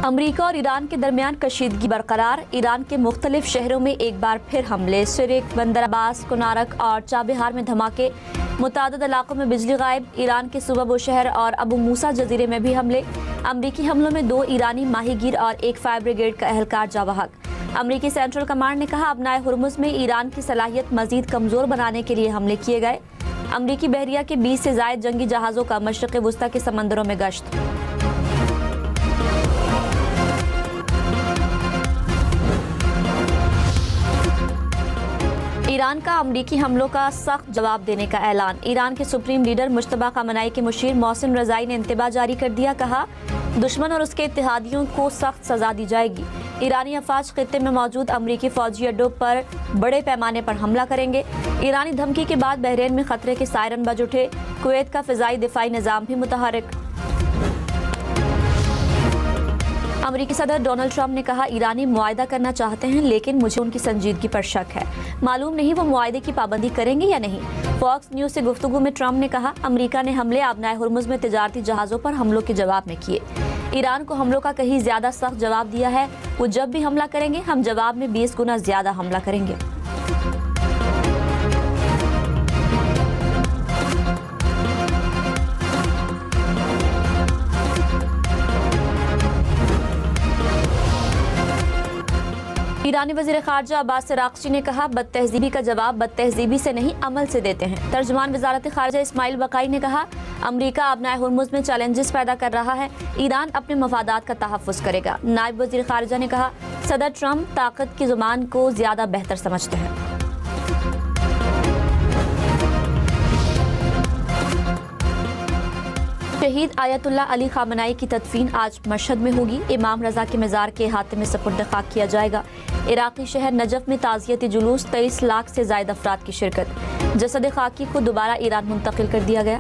अमरीका और ईरान के दरमियान कशीदगी बरकरार। ईरान के मुख्तलिफ शहरों में एक बार फिर हमले। सिरिक, बंदर अब्बास, कुनारक और चाबहार में धमाके। मुतादिद इलाकों में बिजली गायब। ईरान के सूबा बुशहर और अबू मूसा जजीरे में भी हमले। अमरीकी हमलों में 2 ईरानी माहीगीर और 1 फायर ब्रिगेड का एहलकार जाँ बहक। अमरीकी सेंट्रल कमांड ने कहा, अपनाए हुर्मुज़ में ईरान की सलाहियत मजीद कमज़ोर बनाने के लिए हमले किए गए। अमरीकी बहरिया के 20 से ज़ायद जंगी जहाज़ों का मशरिक़ वुस्ता के समंदरों में गश्त। ईरान का अमरीकी हमलों का सख्त जवाब देने का ऐलान। ईरान के सुप्रीम लीडर मुश्तबा खamenei के मुशीर मोहसिन रज़ाई ने इंतबा जारी कर दिया। कहा, दुश्मन और उसके इत्तेहादियों को सख्त सजा दी जाएगी। ईरानी अफवाज खित्ते में मौजूद अमरीकी फौजी अड्डों पर बड़े पैमाने पर हमला करेंगे। ईरानी धमकी के बाद बहरीन में खतरे के सायरन बज उठे। कुवैत का फ़िज़ाई दिफ़ाई निज़ाम भी मुतहर्रिक। अमरीकी सदर डोनाल्ड ट्रंप ने कहा, ईरानी मुआहदा करना चाहते हैं, लेकिन मुझे उनकी संजीदगी पर शक है। मालूम नहीं वो मुआहदे की पाबंदी करेंगे या नहीं। फॉक्स न्यूज़ से गुफ्तगू में ट्रंप ने कहा, अमरीका ने हमले अपनाए हुर्मुज़ में तिजारती जहाज़ों पर हमलों के जवाब में किए। ईरान को हमलों का कहीं ज़्यादा सख्त जवाब दिया है। वो जब भी हमला करेंगे, हम जवाब में 20 गुना ज़्यादा हमला करेंगे। ईरानी वज़ीर ख़ारजा अब्बास अराग़ची ने कहा, बदतहज़ीबी का जवाब बदतहज़ीबी से नहीं, अमल से देते हैं। तर्जुमान वज़ारत ख़ारजा इस्माइल बक़ाई ने कहा, अमरीका अपनाए हुर्मुज़ में चैलेंजेस पैदा कर रहा है। ईरान अपने मफादात का तहफ़्फ़ुज़ करेगा। नायब वज़ीर ख़ारजा ने कहा, सदर ट्रंप ताकत की ज़ुबान को ज़्यादा बेहतर समझते हैं। शहीद आयतुल्लाह अली ख़ामेनी की तदफीन आज मशहद में होगी। इमाम रज़ा के मज़ार के अहाते में सपुर्द खाक किया जाएगा। इराक़ी शहर नजफ़ में ताज़ियती जुलूस, 23 लाख से ज़ायद अफराद की शिरकत। जसद खाकी को दोबारा ईरान मुंतकिल कर दिया गया।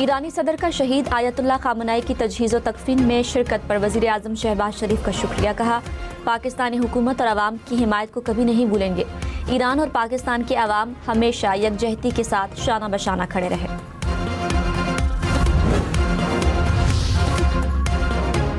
ईरानी सदर का शहीद आयतुल्लाह ख़ामेनी की तजहीज़ व तकफ़ीन में शिरकत पर वज़ीर आज़म शहबाज शरीफ का शुक्रिया। कहा, पाकिस्तानी हुकूमत और अवाम की हिमायत को कभी नहीं भूलेंगे। ईरान और पाकिस्तान के अवाम हमेशा यकजहती के साथ शाना बशाना खड़े रहे।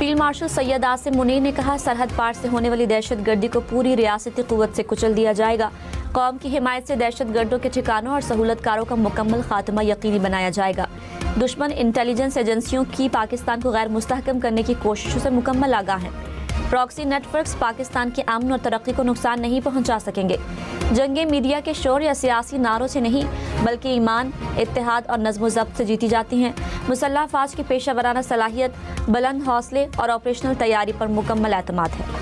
फील्ड मार्शल सैयद आसिम मुनीर ने कहा, सरहद पार से होने वाली दहशतगर्दी को पूरी रियासती क़ुव्वत से कुचल दिया जाएगा। कौम की हिमायत से दहशतगर्दों के ठिकानों और सहूलतकारों का मुकम्मल खात्मा यकीनी बनाया जाएगा। दुश्मन इंटेलिजेंस एजेंसियों की पाकिस्तान को गैर मुस्तहकम करने की कोशिशों से मुकम्मल आगाह हैं। प्रॉक्सी नेटवर्क्स पाकिस्तान के अमन और तरक्की को नुकसान नहीं पहुंचा सकेंगे। जंगे मीडिया के शोर या सियासी नारों से नहीं, बल्कि ईमान, इत्तेहाद और नज़्म ज़ब्त से जीती जाती हैं। मुसल्लह अफ़वाज की पेशा वराना सलाहियत, बुलंद हौसले और ऑपरेशनल तैयारी पर मुकम्मल एतमाद है।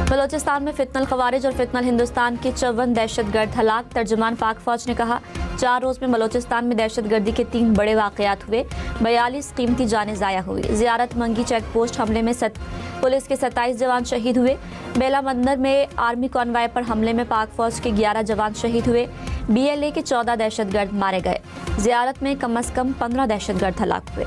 बलोचिस्तान में फितनल ख़वारिज और फितनल हिंदुस्तान के 54 दहशतगर्द हलाक। तर्जुमान पाक फ़ौज ने कहा, 4 रोज़ में बलोचिस्तान में दहशतगर्दी के 3 बड़े वाक़यात हुए। 42 कीमती जानें ज़ाया हुई। ज़ियारत मंगी चेक पोस्ट हमले में पुलिस के 27 जवान शहीद हुए। बेला मंदर में आर्मी कॉन्वाय पर हमले में पाक फ़ौज के 11 जवान शहीद हुए। BLA के 14 दहशतगर्द मारे गए। ज़ियारत में कम अज़ कम 15 दहशतगर्द हलाक हुए।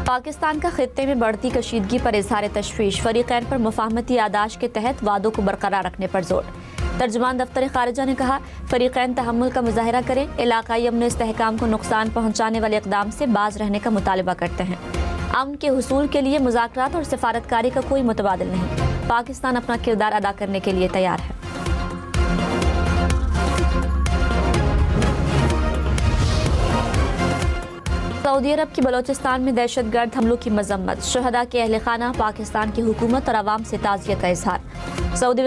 पाकिस्तान का खित्ते में बढ़ती कशीदगी पर इज़हार तशवीश। फ़रीक़ैन पर मुफ़ाहमती यादाश्त के तहत वादों को बरकरार रखने पर जोर। तर्जुमान दफ्तर ख़ारिजा ने कहा, फ़रीक़ैन तहम्मुल का मुज़ाहिरा करें, इलाक़ाई अमन इस्तेहकाम को नुकसान पहुँचाने वाले इक़दाम से बाज रहने का मुतालबा करते हैं। अमन के हुसूल के लिए मुज़ाकरात और सिफारतकारी का कोई मुतबादिल नहीं। पाकिस्तान अपना किरदार अदा करने के लिए तैयार है। सऊदी अरब की बलोचिस्तान में दहशतगर्द हमलों की मजम्मत। शहदा के अहल खाना, पाकिस्तान की हुकूमत और अवाम से ताज़ियत का इज़हार। सऊदी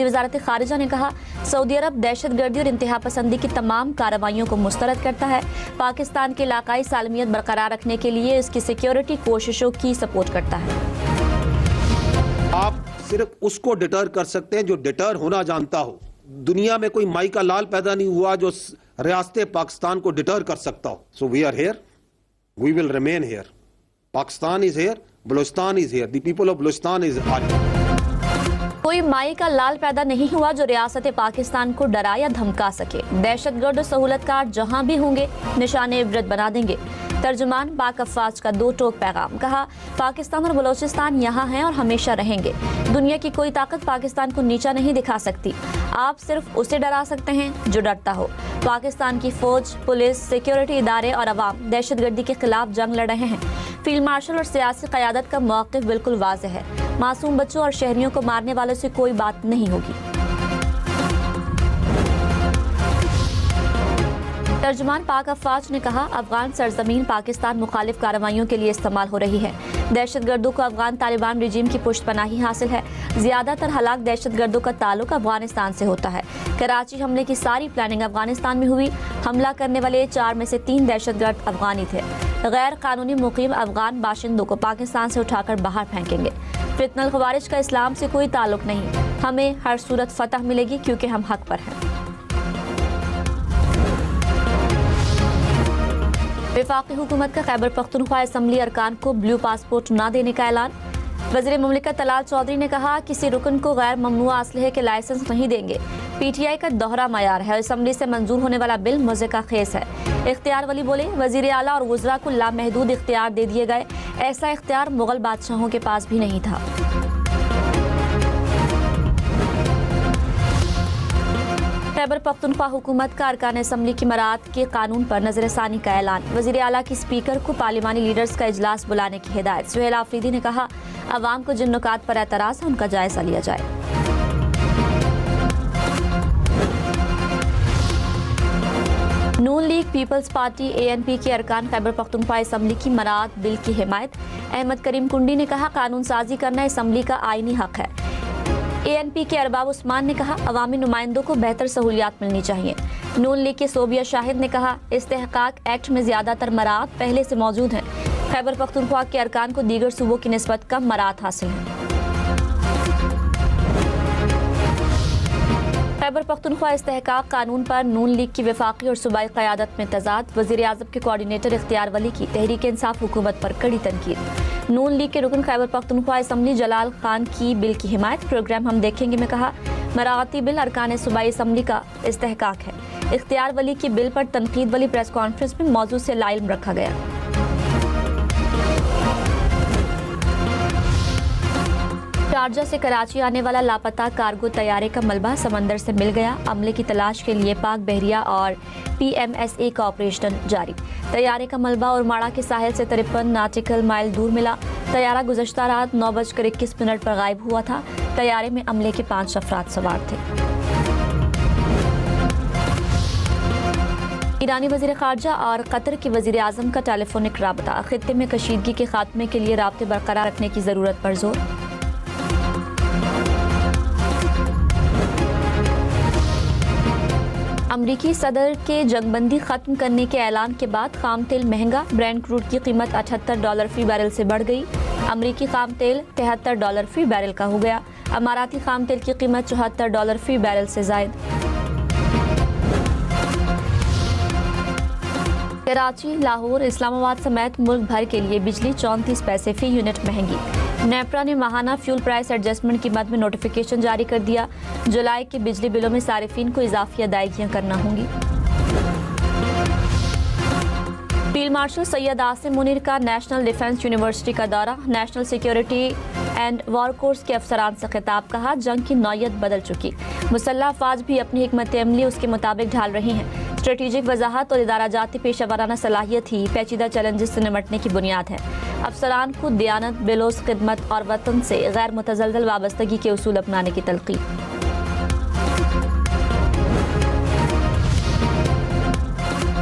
वज़ारत ख़ारिजा ने कहा, सऊदी अरब दहशतगर्दी और इंतहा पसंदी की तमाम कार्रवाइयों को मुस्तरद करता है। पाकिस्तान की इलाक़ाई सालमियत बरकरार रखने के लिए इसकी सिक्योरिटी कोशिशों की सपोर्ट करता है। आप सिर्फ उसको डिटर कर सकते हैं जो डिटर होना जानता हो। दुनिया में कोई माई का लाल पैदा नहीं हुआ जो रियासत पाकिस्तान को डिटर कर सकता हो। So we are here, we will remain here. Pakistan is here, Balochistan is here, the people of Balochistan is here. कोई माई का लाल पैदा नहीं हुआ जो रियासत पाकिस्तान को डरा या धमका सके। दहशतगर्द और सहूलतकार जहां भी होंगे निशाने इबरत बना देंगे। तर्जुमान पाक अफवाज का दो टोक पैगाम। कहा, पाकिस्तान और बलोचिस्तान यहाँ हैं और हमेशा रहेंगे। दुनिया की कोई ताकत पाकिस्तान को नीचा नहीं दिखा सकती। आप सिर्फ उसे डरा सकते हैं जो डरता हो। पाकिस्तान की फौज, पुलिस, सिक्योरिटी इदारे और अवाम दहशतगर्दी के खिलाफ जंग लड़ रहे हैं। फील्ड मार्शल और सियासी क़यादत का मौक़िफ़ बिल्कुल वाज़ेह है। मासूम बच्चों और शहरियों को मारने वालों से कोई बात नहीं होगी। तर्जुमान पाक अफवाज ने कहा, अफगान सरजमीन पाकिस्तान मुखालिफ कार्रवाइयों के लिए इस्तेमाल हो रही है। दहशतगर्दों को अफगान तालिबान रिजीम की पुष्टपनाही हासिल है। ज्यादातर हलाक दहशतगर्दों का ताल्लुक अफगानिस्तान से होता है। कराची हमले की सारी प्लानिंग अफगानिस्तान में हुई। हमला करने वाले 4 में से 3 दहशतगर्द अफगानी थे। गैर कानूनी मुकीम अफगान बाशिंदों को पाकिस्तान से उठाकर बाहर फेंकेंगे। फितनल खवारिज का इस्लाम से कोई ताल्लुक नहीं। हमें हर सूरत फतह मिलेगी क्योंकि हम हक पर हैं। वफाकी हुकूमत का खैबर पख्तूनख्वा असम्बली अरकान को ब्लू पासपोर्ट न देने का ऐलान। वज़ीर मुमलिकत तलाल चौधरी ने कहा, किसी रुकन को गैर ममनुआ असलहे के लाइसेंस नहीं देंगे। PTI का दोहरा मयार है। असम्बली से मंजूर होने वाला बिल मज़े का खेस है। इख्तियार वली बोले, वज़ीर आला और वज़रा को लामहदूद इख्तियार दे दिए गए। ऐसा इख्तियार मुगल बादशाहों के पास भी नहीं था। खैबर पख्तूनख्वा हुकूमत का अरकान असम्बली की मरात के कानून पर नजरसानी का ऐलान। वज़ीर आला की स्पीकर को पार्लिमानी लीडर्स का इजलास बुलाने की हिदायत। सुहेल आफरीदी ने कहा, अवाम को जिन नुकात पर एतराज़ है उनका जायजा लिया जाए। नून लीग पीपल्स पार्टी ANP के अरकान खैबर पख्तूनख्वा असम्बली की मरात बिल की हिमायत। अहमद करीम कुंडी ने कहा, कानून साजी करना असम्बली का आईनी हक है। ANP के अरबाब उस्मान ने कहा, अवामी नुमाइंदों को बेहतर सहूलियात मिलनी चाहिए। नून लीग के सोबिया शाहिद ने कहा, इस्तेहकाक एक्ट में ज्यादातर मरात पहले से मौजूद हैं। खैबर पख्तूनख्वा के अरकान को दीगर सूबों की निस्बत कम मरात हासिल हैं। खैबर पख्तूनख्वा इस्तेहकाक कानून पर नून लीग की वफाकी और सूबाई क़यादत में तजाद। वज़ीर आज़म के कोऑर्डिनेटर इख्तियार वली की तहरीक इंसाफ हुकूमत पर कड़ी तनकीद। नून लीग के रुकन खैबर पख्तूनख्वा असम्बली जलाल खान की बिल की हिमायत। प्रोग्राम हम देखेंगे में कहा, मराती बिल अरकान सूबाई असम्बली का इस्तेहकाक है। इख्तियार वली की बिल पर तनकीद वाली प्रेस कॉन्फ्रेंस में मौजूद से लाइल्म रखा गया। शारजा से कराची आने वाला लापता कार्गो तैयारे का मलबा समंदर से मिल गया। अमले की तलाश के लिए पाक बहरिया और PMSA का ऑपरेशन जारी। तैयारे का मलबा और माड़ा के साहिल से 53 नाटिकल माइल दूर मिला। तैयारा गुज़श्ता रात 9:21 पर गायब हुआ था। तैयारे में अमले के 5 अफराद सवार थे। ईरानी वज़ीर ख़ारजा और कतर के वज़ीर आज़म का टेलीफोनिक राबता। खित्ते में कशीदगी के खात्मे के लिए राब्ते बरकरार रखने की ज़रूरत पर जोर। अमरीकी सदर के जंगबंदी खत्म करने के ऐलान के बाद खाम तेल महंगा। ब्रेंट क्रूड की कीमत $78 फी बैरल से बढ़ गई। अमरीकी खाम तेल $73 फी बैरल का हो गया। अमाराती खाम तेल की कीमत $74 फी बैरल से जायद। कराची, लाहौर, इस्लामाबाद समेत मुल्क भर के लिए बिजली 34 पैसे फी यूनिट महंगी। नेपरा ने माहाना फ्यूल प्राइस एडजस्टमेंट की मद में नोटिफिकेशन जारी कर दिया। जुलाई के बिजली बिलों में सारिफीन को इजाफी अदायगियां करना होंगी। फील्ड मार्शल सैयद आसिम मुनीर का नेशनल डिफेंस यूनिवर्सिटी का दौरा। National security and war course के अफसरान से खिताब। कहा, जंग की नौयत बदल चुकी। मुसल्लह अफवाज भी अपनी हिकमत अमली उसके मुताबिक ढाल रही हैं। स्ट्रेटेजिक वजाहत और इदारा जाती पेशा सलाहियत ही पेचीदा चैलेंजेस से निमटने की बुनियाद है। अफसरान को दियानत, बेलोस खिदमत और वतन से गैर मुतज़लज़ल वाबस्तगी के उसूल अपनाने की तलक़ीन।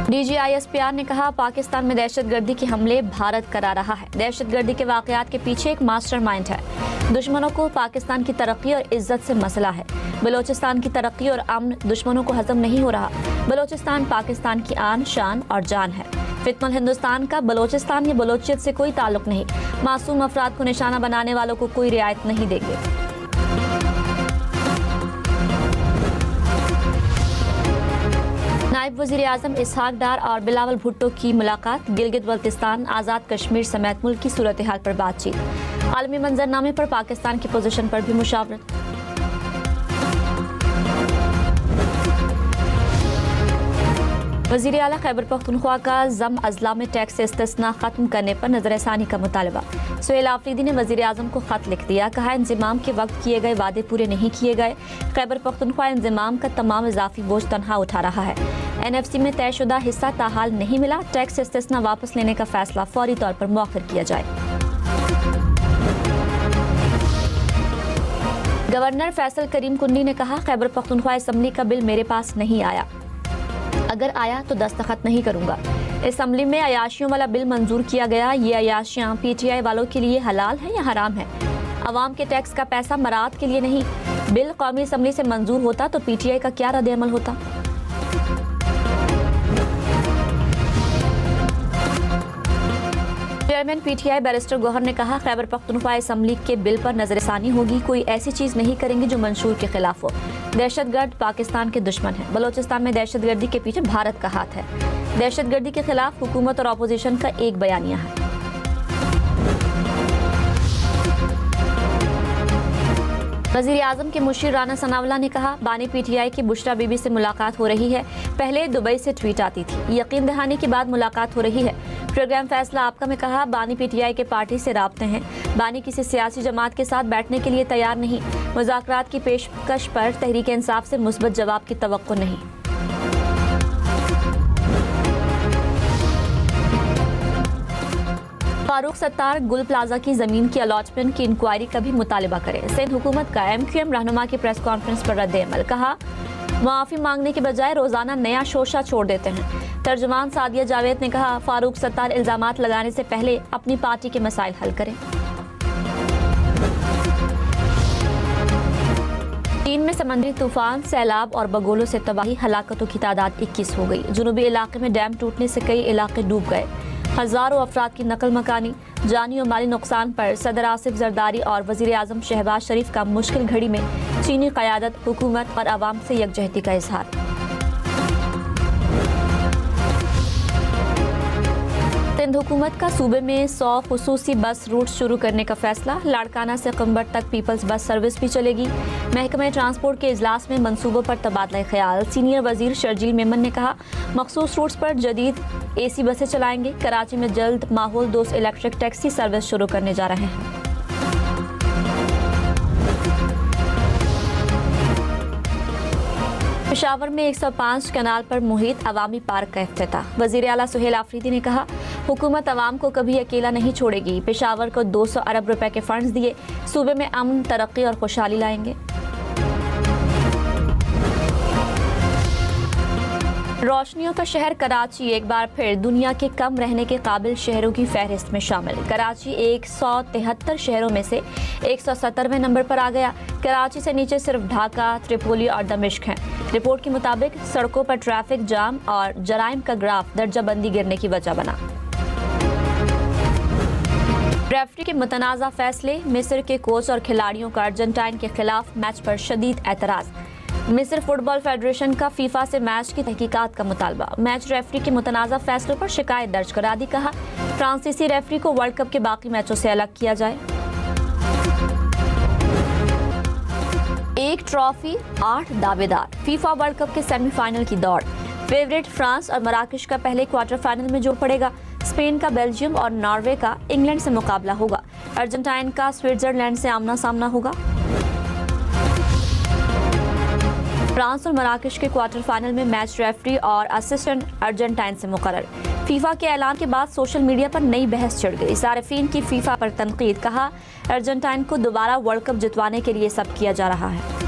DGISPR ने कहा, पाकिस्तान में दहशतगर्दी के हमले भारत करा रहा है। दहशतगर्दी के वाक़यात के पीछे एक मास्टरमाइंड है। दुश्मनों को पाकिस्तान की तरक्की और इज्जत से मसला है। बलोचिस्तान की तरक्की और अमन दुश्मनों को हजम नहीं हो रहा। बलोचिस्तान पाकिस्तान की आन, शान और जान है। फितनल हिंदुस्तान का बलोचिस्तान या बलोचियत से कोई ताल्लुक नहीं। मासूम अफराद को निशाना बनाने वालों को कोई रियायत नहीं देंगे। नायब वज़ीर आज़म इसहाक डार और बिलावल भुट्टो की मुलाकात। गिलगित बल्तिस्तान, आज़ाद कश्मीर समेत मुल्क की सूरत हाल पर बातचीत। आलमी मंजरनामे पर पाकिस्तान की पोजीशन पर भी मुशावरत। वज़ीर आला खैबर पख्तूनख्वा का ज़म अजला में टैक्स से इस्तिस्ना ख़त्म करने पर नज़रसानी का मुतालबा। सुहेल आफरीदी ने वज़ीर आज़म को ख़त लिख दिया, कहा इंज़माम के वक्त किए गए वादे पूरे नहीं किए गए। खैबर पख्तूनख्वा इंज़माम का तमाम इजाफी बोझ तनहा उठा रहा है। NFC में तयशुदा हिस्सा ताहाल नहीं मिला, टैक्स से इस्तिस्ना वापस लेने का फैसला फौरी तौर पर मौखर किया जाए। गवर्नर फैसल करीम कुन्नी ने कहा, खैबर पख्तूनख्वा असम्बली का बिल मेरे पास नहीं आया, अगर आया तो दस्तखत नहीं करूंगा। असम्बली में अयाशियों वाला बिल मंजूर किया गया। ये अयाशियां PTI वालों के लिए हलाल है या हराम है? अवाम के टैक्स का पैसा मराद के लिए नहीं। बिल कौमी असम्बली से मंजूर होता तो PTI का क्या रद्द-ए-अमल होता? चेयरमैन PTI बैरिस्टर गौहर ने कहा, खैबर पख्तूनख्वा असम्बली के बिल पर नजरसानी होगी, कोई ऐसी चीज नहीं करेंगे जो मंशूर के खिलाफ हो। दहशतगर्द पाकिस्तान के दुश्मन है। बलोचिस्तान में दहशतगर्दी के पीछे भारत का हाथ है। दहशतगर्दी के खिलाफ हुकूमत और अपोजिशन का एक बयानिया है। वज़ीर आज़म के मुशीर राना सनावला ने कहा, बानी PTI की बुशरा बीबी से मुलाकात हो रही है। पहले दुबई से ट्वीट आती थी, यकीन दहानी के बाद मुलाकात हो रही है। प्रोग्राम फैसला आपका में कहा, बानी PTI के पार्टी से राब्ते हैं। बानी किसी सियासी जमात के साथ बैठने के लिए तैयार नहीं। मुज़ाकरात की पेशकश पर तहरीक इंसाफ से मुस्बत जवाब की तवक्को नहीं। फारूक सत्तार गुल प्लाजा की जमीन की अलॉटमेंट की इंक्वायरी का भी मुतालबा करे। सिंध हुकूमत का MQM रहनुमा की प्रेस कॉन्फ्रेंस पर रद्द-ए-अमल। कहा, माफी मांगने के बजाय रोजाना नया शोशा छोड़ देते हैं। तर्जुमान सादिया जावेद ने कहा, फारूक सत्तार इल्जामात लगाने से पहले अपनी पार्टी के मसाइल हल करें। चीन में समंदरी तूफान, सैलाब और बगोलों से तबाही, हलाकतों की तादाद 21 हो गई। जुनूबी इलाके में डैम टूटने से कई इलाके डूब गए। हजारों अफराद की नकल मकानी। जानी और माली नुकसान पर सदर आसिफ जरदारी और वज़ीर आज़म शहबाज शरीफ का मुश्किल घड़ी में चीनी क़यादत, हुकूमत और आवाम से यकजहती का इजहार। सिंध हुकूमत का सूबे में 100 खुसूसी बस रूट शुरू करने का फैसला। लाड़काना से कुंबट तक पीपल्स बस सर्विस भी चलेगी। महकमे ट्रांसपोर्ट के इजलास में मंसूबों पर तबादला ख्याल। सीनियर वजीर शर्जील मेमन ने कहा, मखसूस रूट्स पर जदीद AC बसें चलाएंगे। कराची में जल्द माहौल दोस्त इलेक्ट्रिक टैक्सी सर्विस शुरू करने जा रहे हैं। पेशावर में 105 कनाल पर मुहित अवामी पार्क का इफ्तिताह। वज़ीर आला सुहेल आफरीदी ने कहा, हुकूमत अवाम को कभी अकेला नहीं छोड़ेगी। पेशावर को 200 अरब रुपए के फंड्स दिए, सूबे में अमन, तरक्की और खुशहाली लाएंगे। रोशनियों का शहर कराची एक बार फिर दुनिया के कम रहने के काबिल शहरों की फहरिस्त में शामिल। कराची 173 शहरों में से 170वें नंबर पर आ गया। कराची से नीचे सिर्फ ढाका, त्रिपोली और दमिश्क हैं। रिपोर्ट के मुताबिक सड़कों पर ट्रैफिक जाम और जराइम का ग्राफ दर्जाबंदी गिरने की वजह बना। रेफरी के मुतनाज़ा फैसले। मिस्र के कोच और खिलाड़ियों का अर्जेंटाइन के खिलाफ मैच पर शदीद एतराज़। मिस्र फुटबॉल फेडरेशन का फीफा से मैच की तहकीकात का मुतालबा। मैच रेफरी के मुतनाज़ा फैसलों पर शिकायत दर्ज करा दी। कहा, फ्रांसीसी रेफरी को वर्ल्ड कप के बाकी मैचों से अलग किया जाए। एक ट्रॉफी, 8 दावेदार। फीफा वर्ल्ड कप के सेमीफाइनल की दौड़। फेवरेट फ्रांस और मराकश का पहले क्वार्टर फाइनल में जोड़ पड़ेगा। स्पेन का बेल्जियम और नॉर्वे का इंग्लैंड से मुकाबला होगा। अर्जेंटाइन का स्विट्जरलैंड से आमना सामना होगा। फ्रांस और मराकश के क्वार्टर फाइनल में मैच रेफरी और असिस्टेंट अर्जेंटाइन से मुकर्रर। फीफा के ऐलान के बाद सोशल मीडिया पर नई बहस छिड़ गई। सारिफीन की फीफा पर तनकीद। कहा, अर्जेंटाइन को दोबारा वर्ल्ड कप जितवाने के लिए सब किया जा रहा है।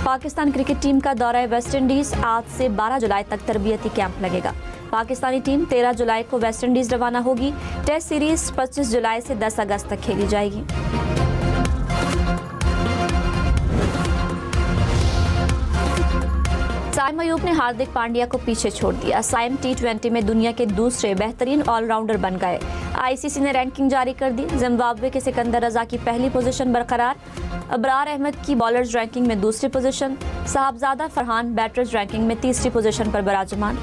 पाकिस्तान क्रिकेट टीम का दौरा वेस्ट इंडीज। आज से 12 जुलाई तक तरबियती कैंप लगेगा। पाकिस्तानी टीम 13 जुलाई को वेस्ट इंडीज रवाना होगी। टेस्ट सीरीज 25 जुलाई से 10 अगस्त तक खेली जाएगी। साइम अयूब ने हार्दिक पांड्या को पीछे छोड़ दिया। साइम T20 में दुनिया के दूसरे बेहतरीन ऑलराउंडर बन गए। ICC ने रैंकिंग जारी कर दी। जिम्बाब्वे के सिकंदर रजा की पहली पोजीशन बरकरार। अबरार अहमद की बॉलर्स रैंकिंग में दूसरी पोजीशन। साहबजादा फरहान बैटर्स रैंकिंग में तीसरी पोजीशन पर विराजमान।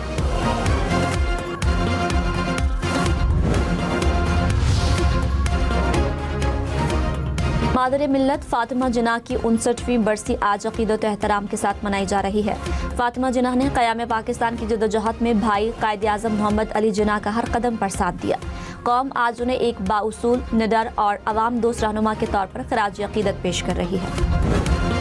फादर मिल्लत फातिमा जिन्ना की 59वीं बरसी आज अकीदत एहतराम के साथ मनाई जा रही है। फातिमा जिन्ना ने क़याम पाकिस्तान की जद्दोजहद में भाई कायद-ए-आज़म मोहम्मद अली जिन्ना का हर कदम पर साथ दिया। कौम आज उन्हें एक बाउसूल, निडर और अवाम दोस्त रहनुमा के तौर पर खराज अकीदत पेश कर रही है।